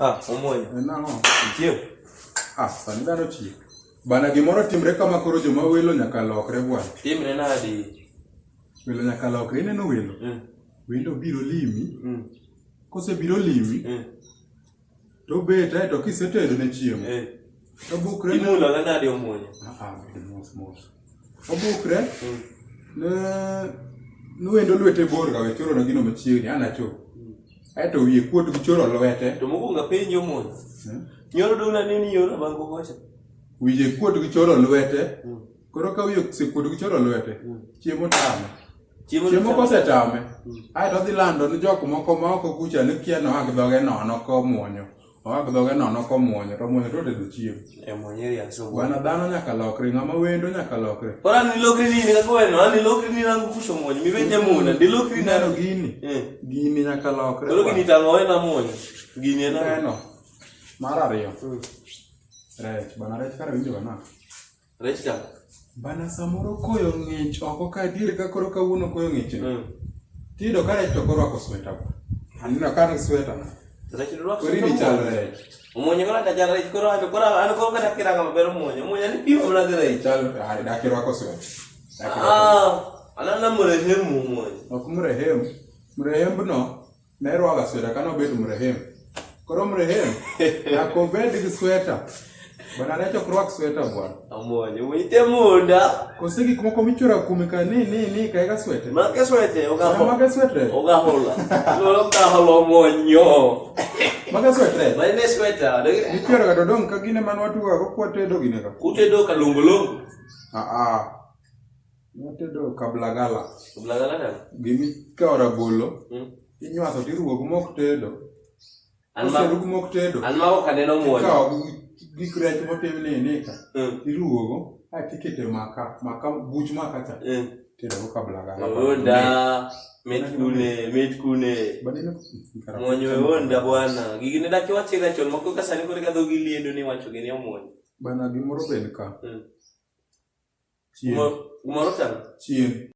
Omuoyo. Nang'o? Chieo. Sani dhano chieo. Bana gimoro timre kama koro joma welo nyaka lokre bwana. Timre nadi? Welo nyaka lokre, ineno welo? Welo biro limi. Kosebiro limi, to bet aeto kisetedo ne chiemo. Obukre imulo ga nadi omuoyo? Mos mos. Obukre ne wendo lwete bor ga wechoro na gino machiegni anacho. Aeto wiye kuot gi choro lwete. To mokuongo penjo omuoyo. Nyoro duna nini yoro bango kocha? Wiye kuot gi choro lwete. Koro ka wiye osekuot gi choro lwete, chiemo tame. Chiemo kosetame, aeto dhi lando ni jok moko ma oko kucha ni kia no ak dhoge nono komuonyo. Oak dhoge nono komuonyo, to muonyo to tedo chiemo. Muonyo ya so. Bwana dhano nyaka lokre, ng'ama wendo nyaka lokre. Koro an lokri nini ka kweno, an lokri nini rango kuso muonyo, mi benje muna, di lokri nano gini. Gini nyaka lokre. Koro gini tango na muonyo. Gini ena. Neno. Mar ariyo. Rech, bana rech kare winjo bana. Rech ka. Bana samoro koyo ng'ich oko ka diere ka koro kawuono koyo ng'ich. Tido ka rech to koro ako sweta. Anino ka sweta na. Rech rwako sweta. Koro ni chal rech. Omuonyo kora ka chal rech koro an koro ka dakira maber omuonyo. Omuonyo ni pimo na rech. Chal dakiro ako sweta. Anana mrehemu omuonyo. Ok mrehemu. Mrehemu no ne rwaga sweta kana obet mrehemu. Koro mrehemu ako bed gi sweta. Bana rech ok rwak sweta bwana. Omuonyo wite munda. Kose gik moko michora kume ka ni ka sweta. Make sweta ogahola. Make sweta. Ogahola. Lolo ka holo omuonyo. Make sweta. Bane sweta. Michora ga dodong ka gine man watuga go kwatedo gine ka. Kutedo ka longolongo. Watedo kablagala. Kablagala na. Gimi ka rabolo. Inywaso tirugo mok tedo. Rug mok tedo. An ma ok aneno muonyo. Ka gik rech motim ni ka. Irugo atikete maka buch maka cha. Tedo go kablagala. Onda met kune. Muonyo onda bwana. Gigine daki wachega chon moko ka sani kore ka dhogi liendo ni wacho gini omuonyo. Bana gimoro bed ka. Gimoro tan? Chien.